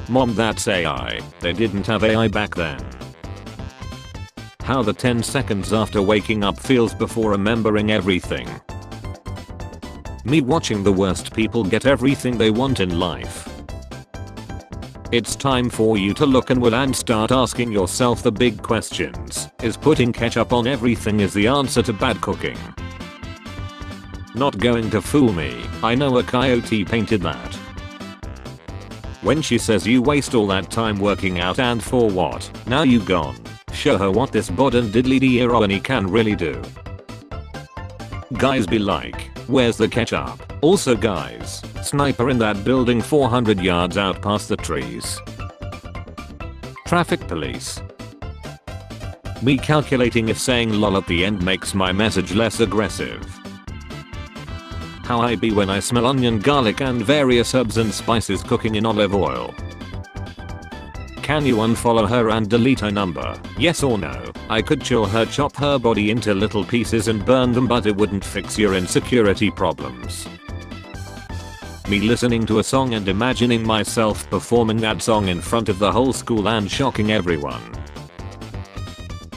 Mom, that's AI. They didn't have AI back then. How the 10 seconds after waking up feels before remembering everything. Me watching the worst people get everything they want in life. It's time for you to look inward and start asking yourself the big questions. Is putting ketchup on everything is the answer to bad cooking? Not going to fool me. I know a coyote painted that. When she says you waste all that time working out and for what? Now you gone. Show her what this bodden diddly irony can really do. Guys be like, where's the ketchup? Also guys, sniper in that building 400 yards out past the trees. Traffic police. Me calculating if saying lol at the end makes my message less aggressive. How I be when I smell onion, garlic and various herbs and spices cooking in olive oil. Can you unfollow her and delete her number? Yes or no? I could chill her, chop her body into little pieces and burn them, but it wouldn't fix your insecurity problems. Me listening to a song and imagining myself performing that song in front of the whole school and shocking everyone.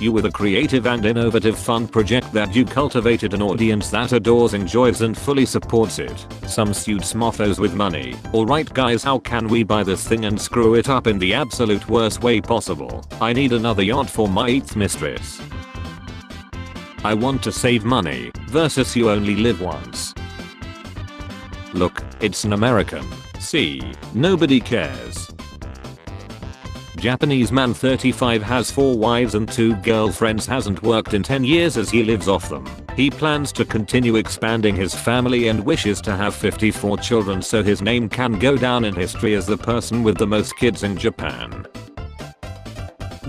You with a creative and innovative fun project that you cultivated an audience that adores, enjoys and fully supports it. Some suits moffos with money. Alright guys, how can we buy this thing and screw it up in the absolute worst way possible? I need another yacht for my 8th mistress. I want to save money versus you only live once. Look, it's an American. See, nobody cares. Japanese man 35 has 4 wives and 2 girlfriends, hasn't worked in 10 years as he lives off them. He plans to continue expanding his family and wishes to have 54 children so his name can go down in history as the person with the most kids in Japan.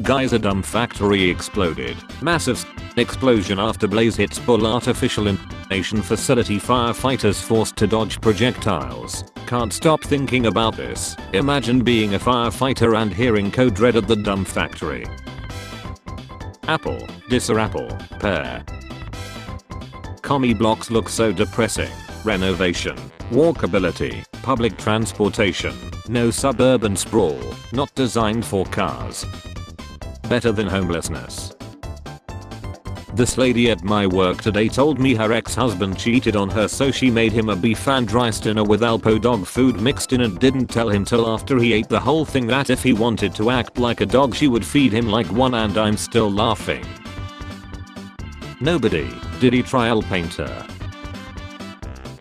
Guys, a dumb factory exploded. Massive explosion after blaze hits Bull artificial inundation facility. Firefighters forced to dodge projectiles. Can't stop thinking about this. Imagine being a firefighter and hearing code red at the dumb factory. Apple, apple, pear. Commie blocks look so depressing. Renovation, walkability, public transportation, no suburban sprawl, not designed for cars. Better than homelessness. This lady at my work today told me her ex-husband cheated on her, so she made him a beef and rice dinner with Alpo dog food mixed in and didn't tell him till after he ate the whole thing that if he wanted to act like a dog she would feed him like one, and I'm still laughing. Nobody. Did he trial paint her?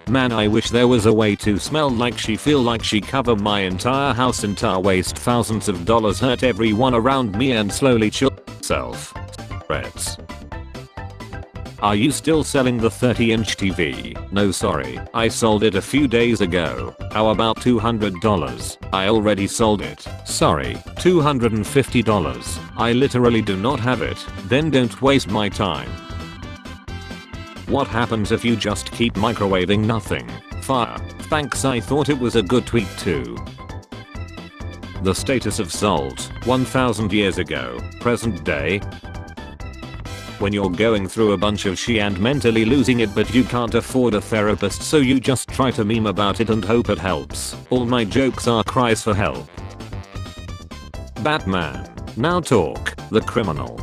Man, I wish there was a way to smell like she, feel like she, cover my entire house, entire waste thousands of dollars, hurt everyone around me and slowly chill self. Threats. Are you still selling the 30-inch TV? No sorry, I sold it a few days ago. How about $200? I already sold it. Sorry, $250. I literally do not have it. Then don't waste my time. What happens if you just keep microwaving nothing? Fire. Thanks, I thought it was a good tweet too. The status of salt, 1000 years ago, present day. When you're going through a bunch of shit and mentally losing it but you can't afford a therapist, so you just try to meme about it and hope it helps. All my jokes are cries for help. Batman. Now talk. The criminal.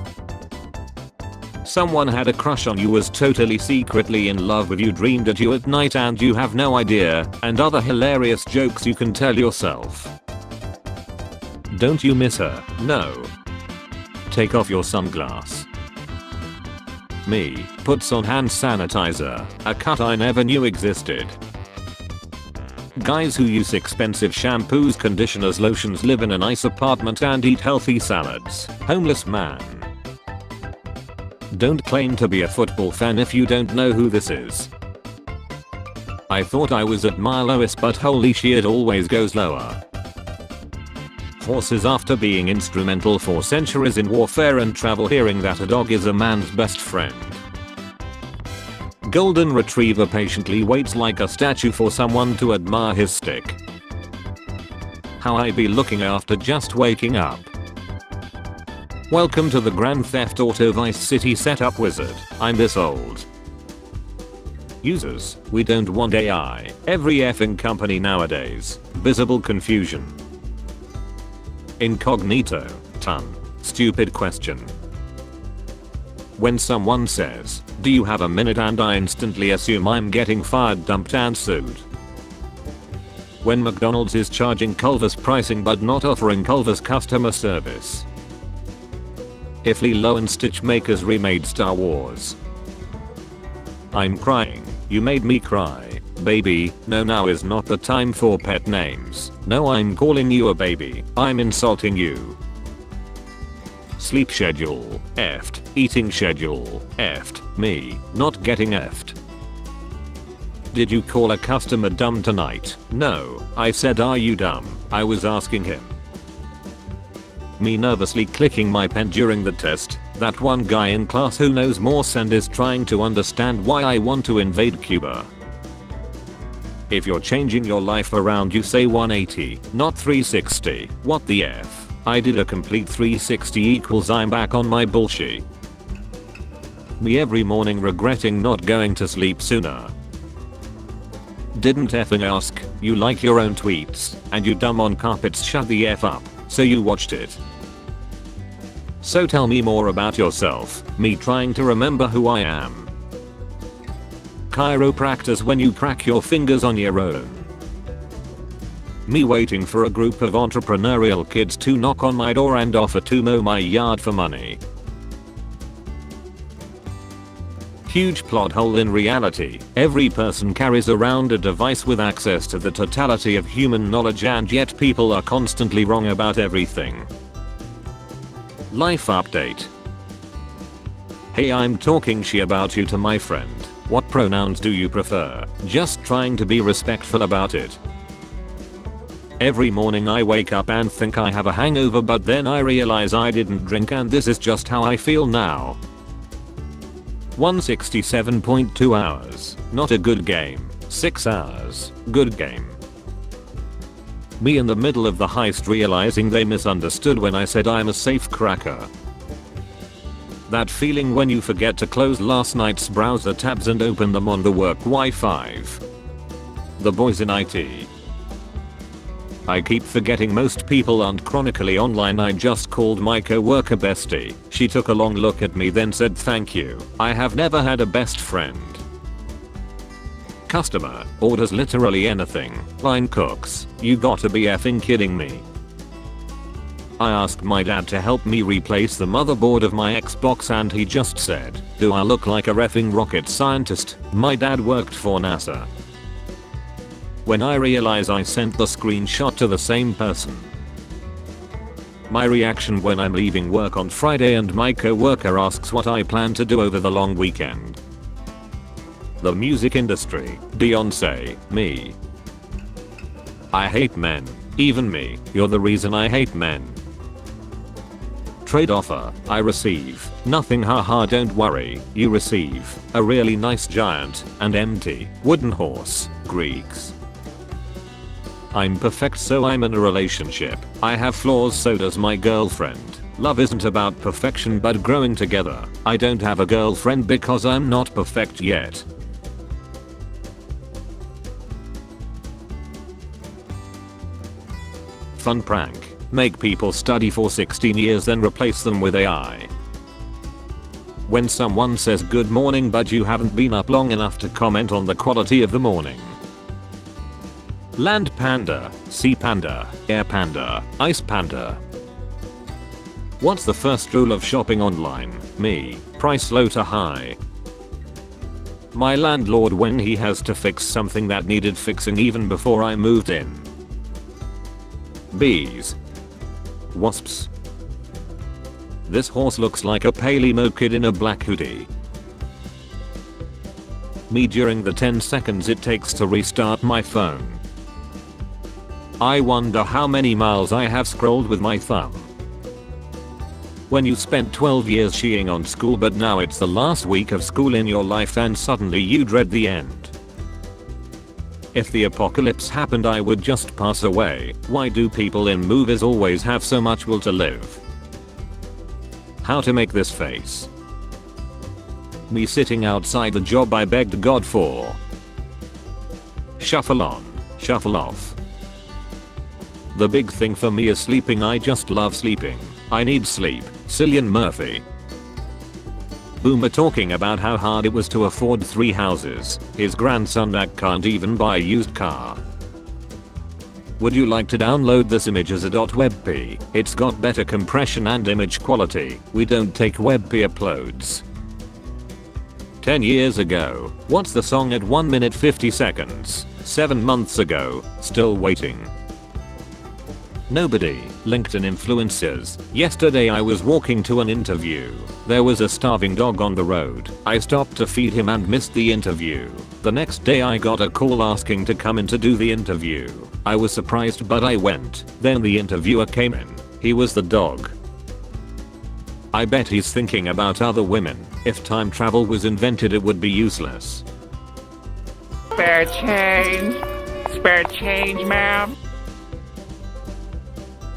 Someone had a crush on you, was totally secretly in love with you, dreamed at you at night and you have no idea, and other hilarious jokes you can tell yourself. Don't you miss her? No. Take off your sunglass. Me. Puts on hand sanitizer, a cut I never knew existed. Guys who use expensive shampoos, conditioners, lotions, live in a nice apartment and eat healthy salads. Homeless man. Don't claim to be a football fan if you don't know who this is. I thought I was at my lowest, but holy shit, it always goes lower. Horses after being instrumental for centuries in warfare and travel, hearing that a dog is a man's best friend. Golden retriever patiently waits like a statue for someone to admire his stick. How I be looking after just waking up. Welcome to the Grand Theft Auto Vice City setup wizard. I'm this old. Users, we don't want AI. Every effing company nowadays. Visible confusion. Incognito. Ton. Stupid question. When someone says, "Do you have a minute?" and I instantly assume I'm getting fired, dumped and sued. When McDonald's is charging Culver's pricing but not offering Culver's customer service. If Lilo and Stitch makers remade Star Wars. I'm crying. You made me cry. Baby, no, now is not the time for pet names. No, I'm calling you a baby. I'm insulting you. Sleep schedule, effed. Eating schedule, effed. Me, not getting effed. Did you call a customer dumb tonight? No, I said are you dumb? I was asking him. Me nervously clicking my pen during the test. That one guy in class who knows Morse and is trying to understand why I want to invade Cuba. If you're changing your life around, you say 180, not 360. What the F? I did a complete 360 equals I'm back on my bullshit. Me every morning regretting not going to sleep sooner. Didn't effing ask, you like your own tweets, and you dumb on carpets, shut the F up, so you watched it. So tell me more about yourself. Me trying to remember who I am. Chiropractors when you crack your fingers on your own. Me waiting for a group of entrepreneurial kids to knock on my door and offer to mow my yard for money. Huge plot hole in reality. Every person carries around a device with access to the totality of human knowledge, and yet people are constantly wrong about everything. Life update. Hey, I'm talking shit about you to my friend. What pronouns do you prefer? Just trying to be respectful about it. Every morning I wake up and think I have a hangover, but then I realize I didn't drink and this is just how I feel now. 167.2 hours. Not a good game. 6 hours. Good game. Me in the middle of the heist realizing they misunderstood when I said I'm a safe cracker. That feeling when you forget to close last night's browser tabs and open them on the work Wi-Fi. The boys in IT. I keep forgetting most people aren't chronically online. I just called my coworker bestie. She took a long look at me then said thank you. I have never had a best friend. Customer orders literally anything. Line cooks. You gotta be effing kidding me. I asked my dad to help me replace the motherboard of my Xbox and he just said, "Do I look like a reffing rocket scientist?" My dad worked for NASA. When I realize I sent the screenshot to the same person. My reaction when I'm leaving work on Friday and my coworker asks what I plan to do over the long weekend. The music industry. Beyonce. Me. I hate men. Even me. You're the reason I hate men. Trade offer. I receive. Nothing, haha, don't worry. You receive. A really nice giant and empty wooden horse. Greeks. I'm perfect so I'm in a relationship. I have flaws so does my girlfriend. Love isn't about perfection but growing together. I don't have a girlfriend because I'm not perfect yet. Fun prank. Make people study for 16 years then replace them with AI. When someone says good morning but you haven't been up long enough to comment on the quality of the morning. Land panda, sea panda, air panda, ice panda. What's the first rule of shopping online? Me. Price low to high. My landlord when he has to fix something that needed fixing even before I moved in. Bees. Wasps. This horse looks like a pale emo kid in a black hoodie. Me during the 10 seconds it takes to restart my phone. I wonder how many miles I have scrolled with my thumb. When you spent 12 years cheating on school but now it's the last week of school in your life and suddenly you dread the end. If the apocalypse happened I would just pass away. Why do people in movies always have so much will to live? How to make this face. Me sitting outside the job I begged God for. Shuffle on, shuffle off. The big thing for me is sleeping. I just love sleeping. I need sleep. Cillian Murphy. Boomer talking about how hard it was to afford 3 houses. His grandson Dank can't even buy a used car. Would you like to download this image as a .webp? It's got better compression and image quality. We don't take WebP uploads. 10 years ago. What's the song at 1 minute 50 seconds? 7 months ago. Still waiting. Nobody. LinkedIn influencers. Yesterday I was walking to an interview. There was a starving dog on the road. I stopped to feed him and missed the interview. The next day I got a call asking to come in to do the interview. I was surprised but I went. Then the interviewer came in. He was the dog. I bet he's thinking about other women. If time travel was invented it would be useless. Spare change. Spare change, ma'am.